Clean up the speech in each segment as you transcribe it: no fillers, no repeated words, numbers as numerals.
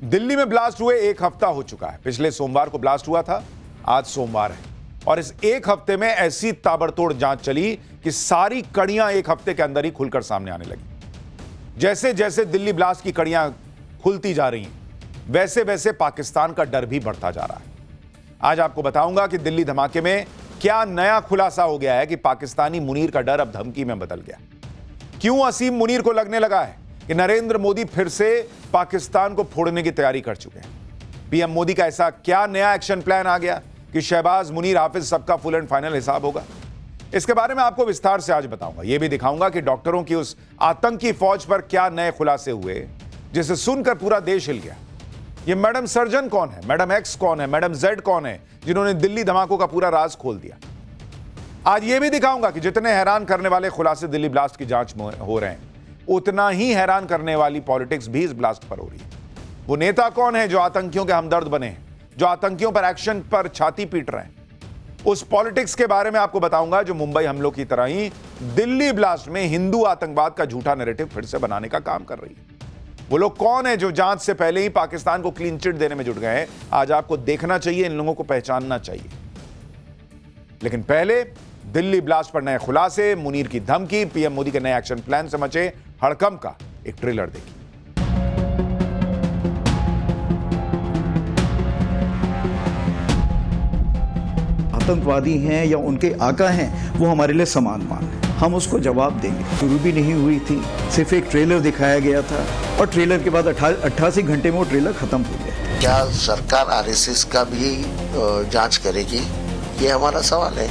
दिल्ली में ब्लास्ट हुए एक हफ्ता हो चुका है। पिछले सोमवार को ब्लास्ट हुआ था, आज सोमवार है और इस एक हफ्ते में ऐसी ताबड़तोड़ जांच चली कि सारी कड़ियां एक हफ्ते के अंदर ही खुलकर सामने आने लगी। जैसे जैसे दिल्ली ब्लास्ट की कड़ियां खुलती जा रही हैं, वैसे वैसे पाकिस्तान का डर भी बढ़ता जा रहा है। आज आपको बताऊंगा कि दिल्ली धमाके में क्या नया खुलासा हो गया है कि पाकिस्तानी मुनीर का डर अब धमकी में बदल गया। क्यों असीम मुनीर को लगने लगा है कि नरेंद्र मोदी फिर से पाकिस्तान को फोड़ने की तैयारी कर चुके हैं। पीएम मोदी का ऐसा क्या नया एक्शन प्लान आ गया कि शहबाज, मुनीर, हाफिज सबका फुल एंड फाइनल हिसाब होगा। इसके बारे में आपको विस्तार से आज बताऊंगा। यह भी दिखाऊंगा कि डॉक्टरों की उस आतंकी फौज पर क्या नए खुलासे हुए जिसे सुनकर पूरा देश हिल गया। ये मैडम सर्जन कौन है, मैडम एक्स कौन है, मैडम जेड कौन है, जिन्होंने दिल्ली धमाकों का पूरा राज खोल दिया। आज यह भी दिखाऊंगा कि जितने हैरान करने वाले खुलासे दिल्ली ब्लास्ट की जांच में हो रहे हैं, उतना ही हैरान करने वाली पॉलिटिक्स भी इस ब्लास्ट पर हो रही है। वो नेता कौन है जो आतंकियों के हमदर्द बने हैं, जो आतंकियों पर एक्शन पर छाती पीट रहे हैं। उस पॉलिटिक्स के बारे में आपको बताऊंगा जो मुंबई हमलों की तरह ही दिल्ली ब्लास्ट में हिंदू आतंकवाद का झूठा नैरेटिव फिर से बनाने का काम कर रही है। वो लोग कौन है जो जांच से पहले ही पाकिस्तान को क्लीन चिट देने में जुट गए हैं। आज आपको देखना चाहिए, इन लोगों को पहचानना चाहिए। लेकिन पहले दिल्ली ब्लास्ट पर नए खुलासे, मुनीर की धमकी, पीएम मोदी के नए एक्शन प्लान से मचे हड़कंप का एक ट्रेलर देखिए। आतंकवादी हैं या उनके आका हैं, वो हमारे लिए समान मान है। हम उसको जवाब देंगे। शुरू भी नहीं हुई थी, सिर्फ एक ट्रेलर दिखाया गया था और ट्रेलर के बाद 88 घंटे में वो ट्रेलर खत्म हो गया। क्या सरकार आरएसएस का भी जांच करेगी, ये हमारा सवाल है।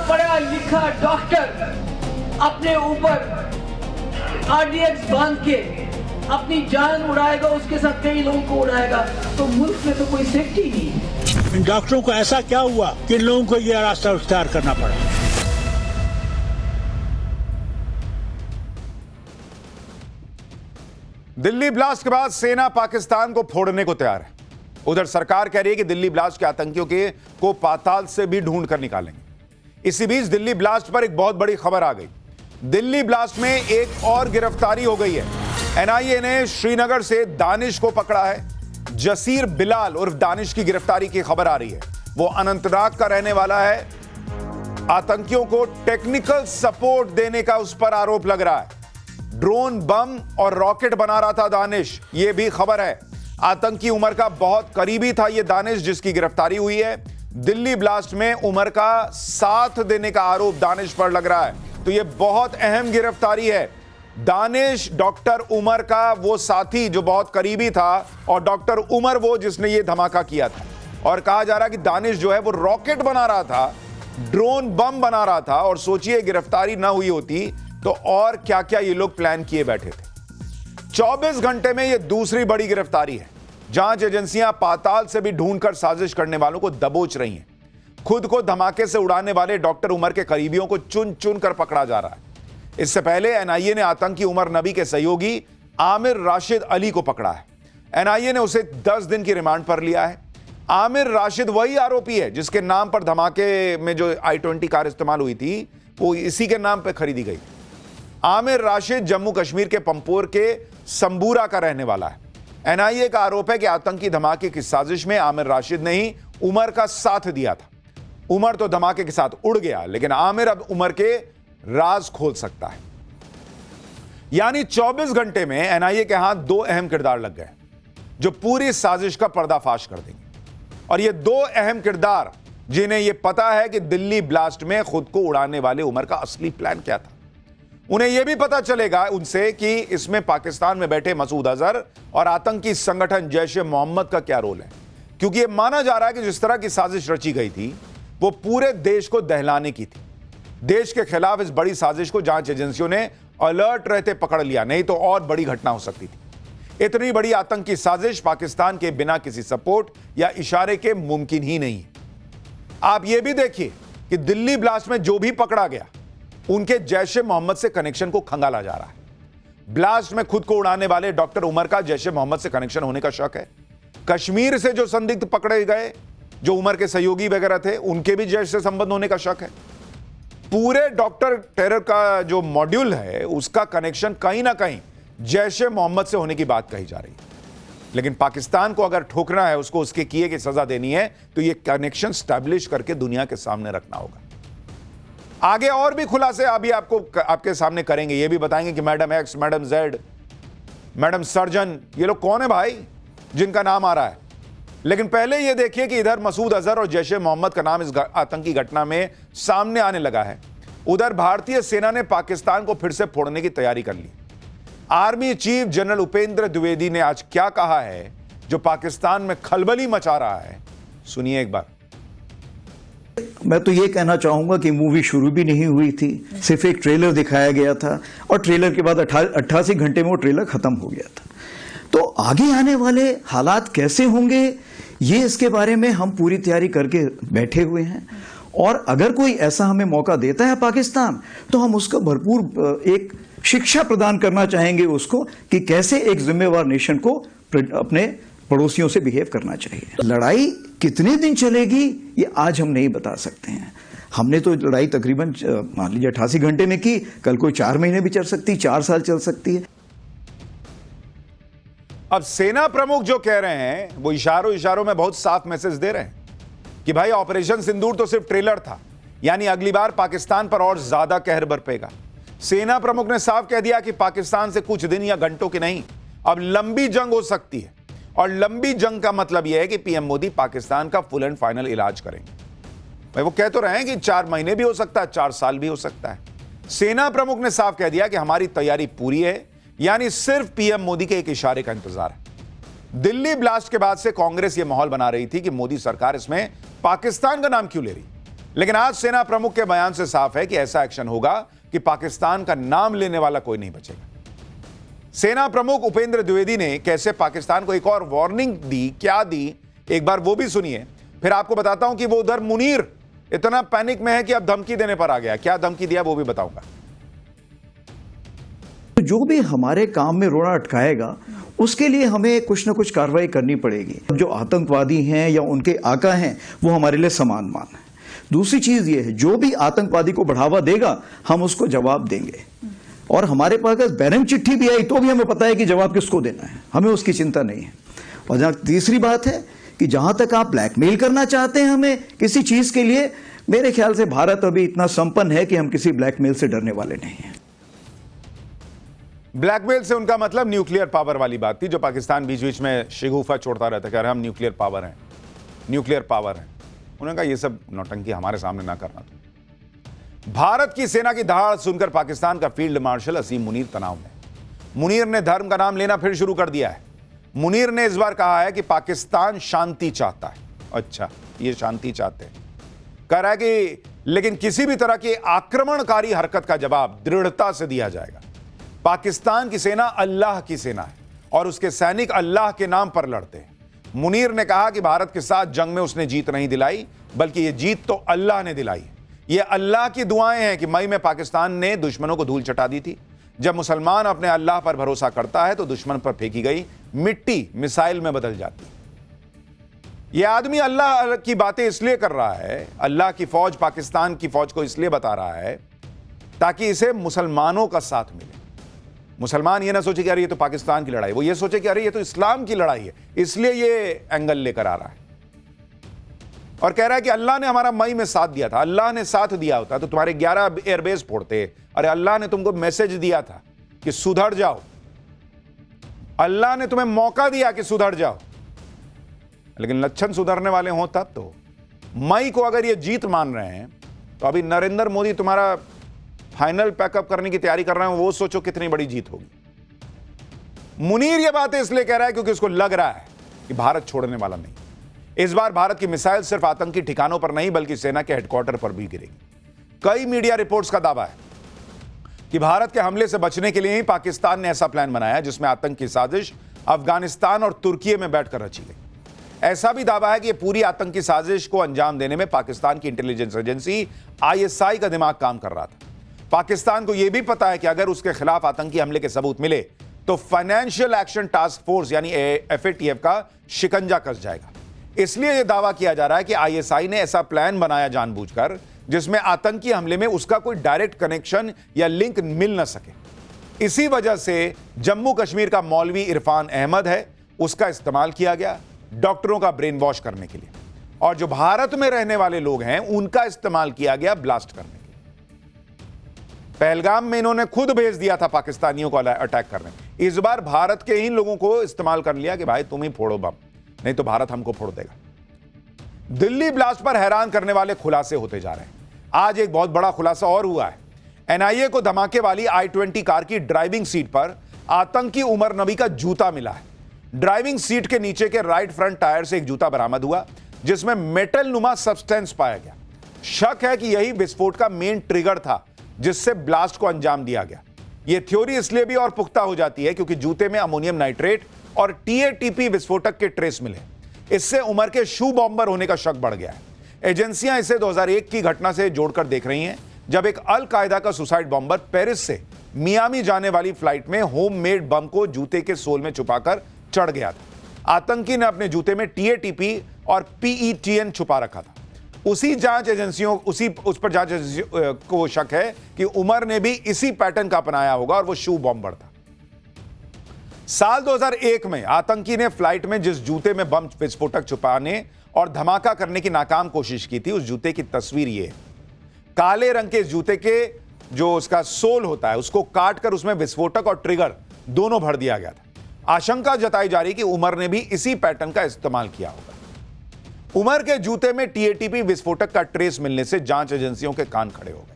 पढ़ा लिखा डॉक्टर अपने ऊपर आरडीएक्स बांध के अपनी जान उड़ाएगा, उसके साथ कई लोगों को उड़ाएगा, तो मुल्क में तो कोई सेफ्टी नहीं है। इन डॉक्टरों को ऐसा क्या हुआ कि इन लोगों को यह रास्ता इख्तियार करना पड़ा। दिल्ली ब्लास्ट के बाद सेना पाकिस्तान को फोड़ने को तैयार है। उधर सरकार कह रही है कि दिल्ली ब्लास्ट के आतंकियों को पाताल से भी ढूंढ कर निकालेंगे। इसी बीच दिल्ली ब्लास्ट पर एक बहुत बड़ी खबर आ गई। दिल्ली ब्लास्ट में एक और गिरफ्तारी हो गई है। एनआईए ने श्रीनगर से दानिश को पकड़ा है। जसीर बिलाल उर्फ दानिश की गिरफ्तारी की खबर आ रही है। वो अनंतनाग का रहने वाला है। आतंकियों को टेक्निकल सपोर्ट देने का उस पर आरोप लग रहा है। ड्रोन, बम और रॉकेट बना रहा था दानिश, यह भी खबर है। आतंकी उमर का बहुत करीबी था यह दानिश जिसकी गिरफ्तारी हुई है। दिल्ली ब्लास्ट में उमर का साथ देने का आरोप दानिश पर लग रहा है, तो यह बहुत अहम गिरफ्तारी है। दानिश डॉक्टर उमर का वो साथी जो बहुत करीबी था और डॉक्टर उमर वो जिसने ये धमाका किया था। और कहा जा रहा है कि दानिश जो है वो रॉकेट बना रहा था, ड्रोन बम बना रहा था। और सोचिए गिरफ्तारी ना हुई होती तो और क्या क्या ये लोग प्लान किए बैठे थे। 24 घंटे में यह दूसरी बड़ी गिरफ्तारी है। जांच एजेंसियां पाताल से भी ढूंढकर साजिश करने वालों को दबोच रही हैं। खुद को धमाके से उड़ाने वाले डॉक्टर उमर के करीबियों को चुन चुन कर पकड़ा जा रहा है। इससे पहले एनआईए ने आतंकी उमर नबी के सहयोगी आमिर राशिद अली को पकड़ा है। एनआईए ने उसे 10 दिन की रिमांड पर लिया है। आमिर राशिद वही आरोपी है जिसके नाम पर धमाके में जो i20 कार इस्तेमाल हुई थी वो इसी के नाम पर खरीदी गई। आमिर राशिद जम्मू कश्मीर के पंपोर के संबूरा का रहने वाला है। एनआईए का आरोप है कि आतंकी धमाके की साजिश में आमिर राशिद ने ही उमर का साथ दिया था। उमर तो धमाके के साथ उड़ गया, लेकिन आमिर अब उमर के राज खोल सकता है। यानी 24 घंटे में एनआईए के हाथ दो अहम किरदार लग गए जो पूरी साजिश का पर्दाफाश कर देंगे। और ये दो अहम किरदार जिन्हें यह पता है कि दिल्ली ब्लास्ट में खुद को उड़ाने वाले उमर का असली प्लान क्या था। उन्हें यह भी पता चलेगा उनसे कि इसमें पाकिस्तान में बैठे मसूद अजहर और आतंकी संगठन जैश ए मोहम्मद का क्या रोल है। क्योंकि यह माना जा रहा है कि जिस तरह की साजिश रची गई थी वो पूरे देश को दहलाने की थी। देश के खिलाफ इस बड़ी साजिश को जांच एजेंसियों ने अलर्ट रहते पकड़ लिया, नहीं तो और बड़ी घटना हो सकती थी। इतनी बड़ी आतंकी साजिश पाकिस्तान के बिना किसी सपोर्ट या इशारे के मुमकिन ही नहीं। आप यह भी देखिए कि दिल्ली ब्लास्ट में जो भी पकड़ा गया उनके जैश ए मोहम्मद से कनेक्शन को खंगाला जा रहा है। ब्लास्ट में खुद को उड़ाने वाले डॉक्टर उमर का जैश ए मोहम्मद से कनेक्शन होने का शक है। कश्मीर से जो संदिग्ध पकड़े गए जो उमर के सहयोगी वगैरह थे उनके भी जैश से संबंध होने का शक है। पूरे डॉक्टर टेरर का जो मॉड्यूल है उसका कनेक्शन कहीं ना कहीं जैश ए मोहम्मद से होने की बात कही जा रही है। लेकिन पाकिस्तान को अगर ठोकना है, उसको उसके किए की सजा देनी है, तो ये कनेक्शन स्टैब्लिश करके दुनिया के सामने रखना होगा। आगे और भी खुलासे अभी आपके सामने करेंगे। ये भी बताएंगे कि madam x, madam Z, madam surgeon, ये लोग कौन है भाई जिनका नाम आ रहा है। लेकिन पहले ये देखिए कि इधर मसूद अजहर और जैश ए मोहम्मद का नाम इस आतंकी घटना में सामने आने लगा है। उधर भारतीय सेना ने पाकिस्तान को फिर से फोड़ने की तैयारी कर ली। Army chief general Upendra Dwivedi ने आज क्या कहा है जो पाकिस्तान में खलबली मचा रहा है, सुनिए एक बार। मैं तो ये कहना चाहूंगा कि मूवी शुरू भी नहीं हुई थी, सिर्फ एक ट्रेलर दिखाया गया था और ट्रेलर के बाद 88 घंटे में वो ट्रेलर खत्म हो गया था। तो आगे आने वाले हालात कैसे होंगे, ये इसके बारे में हम पूरी तैयारी करके बैठे हुए हैं। और अगर कोई ऐसा हमें मौका देता है पाकिस्तान, तो हम उसको भरपूर एक शिक्षा प्रदान करना चाहेंगे उसको कि कैसे एक जिम्मेवार नेशन को अपने पड़ोसियों से बिहेव करना चाहिए। लड़ाई कितने दिन चलेगी ये आज हम नहीं बता सकते हैं। हमने तो लड़ाई तकरीबन मान लीजिए 88 घंटे में की, कल कोई 4 महीने भी चल सकती है, 4 साल चल सकती है। अब सेना प्रमुख जो कह रहे हैं वो इशारों में बहुत साफ मैसेज दे रहे हैं कि भाई ऑपरेशन सिंदूर तो सिर्फ ट्रेलर था, यानी अगली बार पाकिस्तान पर और ज्यादा कहर बरपेगा। सेना प्रमुख ने साफ कह दिया कि पाकिस्तान से कुछ दिन या घंटों की नहीं, अब लंबी जंग हो सकती है। और लंबी जंग का मतलब यह है कि पीएम मोदी पाकिस्तान का फुल एंड फाइनल इलाज करेंगे। भाई वो कह तो रहे हैं कि 4 महीने भी हो सकता है, 4 साल भी हो सकता है। सेना प्रमुख ने साफ कह दिया कि हमारी तैयारी पूरी है, यानी सिर्फ पीएम मोदी के एक इशारे का इंतजार है। दिल्ली ब्लास्ट के बाद से कांग्रेस यह माहौल बना रही थी कि मोदी सरकार इसमें पाकिस्तान का नाम क्यों ले रही, लेकिन आज सेना प्रमुख के बयान से साफ है कि ऐसा एक्शन होगा कि पाकिस्तान का नाम लेने वाला कोई नहीं बचेगा। सेना प्रमुख उपेंद्र द्विवेदी ने कैसे पाकिस्तान को एक और वार्निंग दी, क्या दी, एक बार वो भी सुनिए, फिर आपको बताता हूं कि वो उधर मुनीर इतना पैनिक में है कि अब धमकी देने पर आ गया। क्या धमकी दिया वो भी बताऊंगा। जो भी हमारे काम में रोड़ा अटकाएगा उसके लिए हमें कुछ ना कुछ कार्रवाई करनी पड़ेगी। जो आतंकवादी हैं या उनके आका हैं वो हमारे लिए समान मान है। दूसरी चीज ये है, जो भी आतंकवादी को बढ़ावा देगा हम उसको जवाब देंगे। और हमारे पास अगर बैरंग चिट्ठी भी आई तो भी हमें पता है कि जवाब किसको देना है, हमें उसकी चिंता नहीं है। और जहां तीसरी बात है कि जहां तक आप ब्लैकमेल करना चाहते हैं हमें किसी चीज के लिए, मेरे ख्याल से भारत अभी इतना संपन्न है कि हम किसी ब्लैकमेल से डरने वाले नहीं हैं। ब्लैकमेल से उनका मतलब न्यूक्लियर पावर वाली बात थी, जो पाकिस्तान बीच बीच में शिगुफा छोड़ता रहता है कि हम न्यूक्लियर पावर हैं, न्यूक्लियर पावर हैं। उन्होंने कहा ये सब नौटंकी हमारे सामने ना करना। तो भारत की सेना की दहाड़ सुनकर पाकिस्तान का फील्ड मार्शल असीम मुनीर तनाव में। मुनीर ने धर्म का नाम लेना फिर शुरू कर दिया है। मुनीर ने इस बार कहा है कि पाकिस्तान शांति चाहता है। अच्छा, ये शांति चाहते हैं, कह रहा है कि लेकिन किसी भी तरह की आक्रमणकारी हरकत का जवाब दृढ़ता से दिया जाएगा। पाकिस्तान की सेना अल्लाह की सेना है और उसके सैनिक अल्लाह के नाम पर लड़ते हैं। मुनीर ने कहा कि भारत के साथ जंग में उसने जीत नहीं दिलाई, बल्कि यह जीत तो अल्लाह ने दिलाई। यह अल्लाह की दुआएं हैं कि मई में पाकिस्तान ने दुश्मनों को धूल चटा दी थी। जब मुसलमान अपने अल्लाह पर भरोसा करता है तो दुश्मन पर फेंकी गई मिट्टी मिसाइल में बदल जाती है। यह आदमी अल्लाह की बातें इसलिए कर रहा है, अल्लाह की फौज पाकिस्तान की फौज को इसलिए बता रहा है ताकि इसे मुसलमानों का साथ मिले। मुसलमान ये ना सोचे कि अरे ये तो पाकिस्तान की लड़ाई, वो ये सोचे कि अरे ये तो इस्लाम की लड़ाई है, इसलिए ये एंगल लेकर आ रहा है। और कह रहा है कि अल्लाह ने हमारा मई में साथ दिया था, अल्लाह ने साथ दिया होता तो तुम्हारे 11 एयरबेस फोड़ते। अरे अल्लाह ने तुमको मैसेज दिया था कि सुधर जाओ, अल्लाह ने तुम्हें मौका दिया कि सुधर जाओ, लेकिन लक्षण सुधरने वाले हों तब तो। मई को अगर ये जीत मान रहे हैं तो अभी नरेंद्र मोदी तुम्हारा फाइनल पैकअप करने की तैयारी कर रहे हैं, वो सोचो कितनी बड़ी जीत होगी। मुनीर ये बातें इसलिए कह रहा है क्योंकि उसको लग रहा है कि भारत छोड़ने वाला नहीं। इस बार भारत की मिसाइल सिर्फ आतंकी ठिकानों पर नहीं बल्कि सेना के हेडक्वार्टर पर भी गिरेगी। कई मीडिया रिपोर्ट्स का दावा है कि भारत के हमले से बचने के लिए ही पाकिस्तान ने ऐसा प्लान बनाया जिसमें आतंकी साजिश अफगानिस्तान और तुर्की में बैठकर रची गई। ऐसा भी दावा है कि यह पूरी आतंकी साजिश को अंजाम देने में पाकिस्तान की इंटेलिजेंस एजेंसी ISI का दिमाग काम कर रहा था। पाकिस्तान को यह भी पता है कि अगर उसके खिलाफ आतंकी हमले के सबूत मिले तो फाइनेंशियल एक्शन टास्क फोर्स यानी FATF का शिकंजा कस जाएगा। इसलिए यह दावा किया जा रहा है कि ISI ने ऐसा प्लान बनाया जानबूझकर जिसमें आतंकी हमले में उसका कोई डायरेक्ट कनेक्शन या लिंक मिल न सके। इसी वजह से जम्मू कश्मीर का मौलवी इरफान अहमद है उसका इस्तेमाल किया गया डॉक्टरों का ब्रेन वॉश करने के लिए, और जो भारत में रहने वाले लोग हैं उनका इस्तेमाल किया गया ब्लास्ट करने के लिए। पहलगाम में इन्होंने खुद भेज दिया था पाकिस्तानियों को अटैक करने, इस बार भारत के ही लोगों को इस्तेमाल कर लिया कि भाई तुम ही फोड़ो बम, नहीं तो भारत हमको फोड़ देगा। दिल्ली ब्लास्ट पर हैरान करने वाले खुलासे होते जा रहे हैं। आज एक बहुत बड़ा खुलासा और हुआ है। एनआईए को धमाके वाली i20 कार की ड्राइविंग सीट पर आतंकी उमर नबी का जूता मिला है। ड्राइविंग सीट के नीचे के राइट फ्रंट टायर से एक जूता बरामद हुआ जिसमें मेटल नुमा सब्सटेंस पाया गया। शक है कि यही विस्फोट का मेन ट्रिगर था जिससे ब्लास्ट को अंजाम दिया गया। यह थ्योरी इसलिए भी और पुख्ता हो जाती है क्योंकि जूते में अमोनियम नाइट्रेट और टीएटीपी विस्फोटक के ट्रेस मिले। इससे उमर के शू बॉम्बर होने का शक बढ़ गया है। एजेंसियां इसे 2001 की घटना से जोड़कर देख रही हैं, जब एक अल कायदा का सुसाइड बॉम्बर पेरिस से मियामी जाने वाली फ्लाइट में होममेड बम को जूते के सोल में छुपाकर चढ़ गया था। आतंकी ने अपने जूते में टीएटीपी और पीईटीएन छुपा रखा था। उस पर जांच एजेंसियों को शक है कि उमर ने भी इसी पैटर्न का अपनाया होगा और वो शू बॉम्बर था। साल 2001 में आतंकी ने फ्लाइट में जिस जूते में बम विस्फोटक छुपाने और धमाका करने की नाकाम कोशिश की थी, उस जूते की तस्वीर ये है। काले रंग के जूते के जो उसका सोल होता है उसको काटकर उसमें विस्फोटक और ट्रिगर दोनों भर दिया गया था। आशंका जताई जा रही कि उमर ने भी इसी पैटर्न का इस्तेमाल किया होगा। उमर के जूते में टीएटीपी विस्फोटक का ट्रेस मिलने से जांच एजेंसियों के कान खड़े हो गए,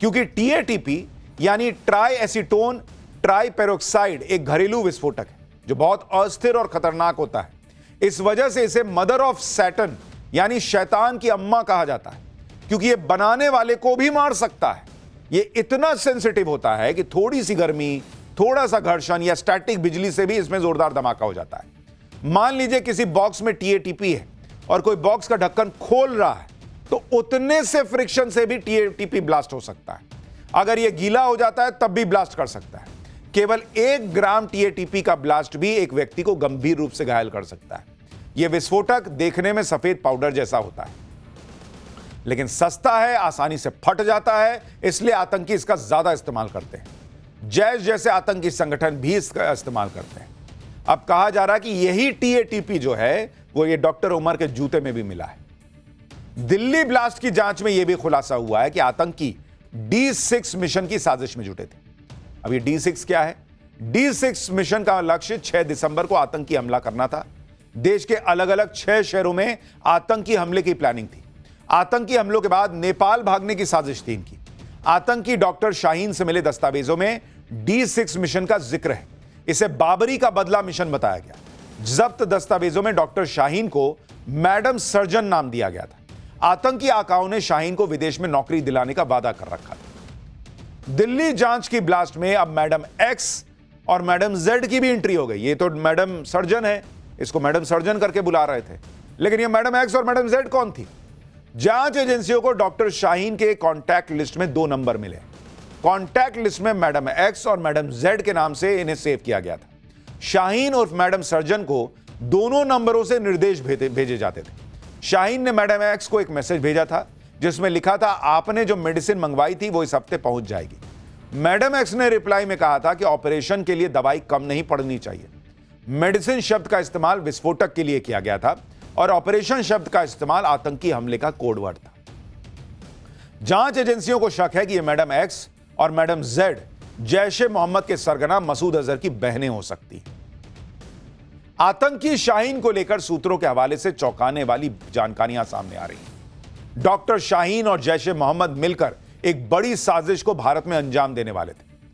क्योंकि टीएटीपी यानी ट्राई एसीटोन ट्राईपेरोक्साइड एक घरेलू विस्फोटक है जो बहुत अस्थिर और खतरनाक होता है। इस वजह से इसे मदर ऑफ सैटन यानी शैतान की अम्मा कहा जाता है, क्योंकि यह बनाने वाले को भी मार सकता है। यह इतना सेंसिटिव होता है कि थोड़ी सी गर्मी, थोड़ा सा घर्षण या स्टैटिक बिजली से भी इसमें जोरदार धमाका हो जाता है। मान लीजिए किसी बॉक्स में टीएटीपी है और कोई बॉक्स का ढक्कन खोल रहा है, तो उतने से फ्रिक्शन से भी टीएटीपी ब्लास्ट हो सकता है। अगर यह गीला हो जाता है तब भी ब्लास्ट कर सकता है। केवल 1 ग्राम टीएटीपी का ब्लास्ट भी एक व्यक्ति को गंभीर रूप से घायल कर सकता है। यह विस्फोटक देखने में सफेद पाउडर जैसा होता है, लेकिन सस्ता है, आसानी से फट जाता है, इसलिए आतंकी इसका ज्यादा इस्तेमाल करते हैं। जैश जैसे आतंकी संगठन भी इसका इस्तेमाल करते हैं। अब कहा जा रहा है कि यही टीएटीपी जो है वो ये डॉक्टर उमर के जूते में भी मिला है। दिल्ली ब्लास्ट की जांच में यह भी खुलासा हुआ है कि आतंकी D6 मिशन की साजिश में जुटे थे। अब ये D6 क्या है? D6 मिशन का लक्ष्य 6 दिसंबर को आतंकी हमला करना था। देश के अलग अलग 6 शहरों में आतंकी हमले की प्लानिंग थी। आतंकी हमलों के बाद नेपाल भागने की साजिश थी इनकी। आतंकी डॉक्टर शाहीन से मिले दस्तावेजों में D6 मिशन का जिक्र है। इसे बाबरी का बदला मिशन बताया गया। जब्त दस्तावेजों में डॉक्टर शाहीन को मैडम सर्जन नाम दिया गया था। आतंकी आकाओं ने शाहीन को विदेश में नौकरी दिलाने का वादा कर रखा था। दिल्ली जांच की ब्लास्ट में अब मैडम एक्स और मैडम जेड की भी एंट्री हो गई। ये तो मैडम सर्जन है, इसको मैडम सर्जन करके बुला रहे थे, लेकिन ये मैडम एक्स और मैडम जेड कौन थी? जांच एजेंसियों को डॉक्टर शाहीन के कॉन्टैक्ट लिस्ट में 2 नंबर मिले। कॉन्टैक्ट लिस्ट में मैडम एक्स और मैडम जेड के नाम से इन्हें सेव किया गया था। शाहीन और मैडम सर्जन को दोनों नंबरों से निर्देश भेजे जाते थे। शाहीन ने मैडम एक्स को एक मैसेज भेजा था जिसमें लिखा था, आपने जो मेडिसिन मंगवाई थी वो इस हफ्ते पहुंच जाएगी। मैडम एक्स ने रिप्लाई में कहा था कि ऑपरेशन के लिए दवाई कम नहीं पड़नी चाहिए। मेडिसिन शब्द का इस्तेमाल विस्फोटक के लिए किया गया था और ऑपरेशन शब्द का इस्तेमाल आतंकी हमले का कोडवर्ड था। जांच एजेंसियों को शक है कि यह मैडम एक्स और मैडम जेड जैश-ए मोहम्मद के सरगना मसूद अजहर की बहनें हो सकती हैं। आतंकी शाहीन को लेकर सूत्रों के हवाले से चौंकाने वाली जानकारियां सामने आ रही हैं। डॉक्टर शाहीन और जैश-ए मोहम्मद मिलकर एक बड़ी साजिश को भारत में अंजाम देने वाले थे।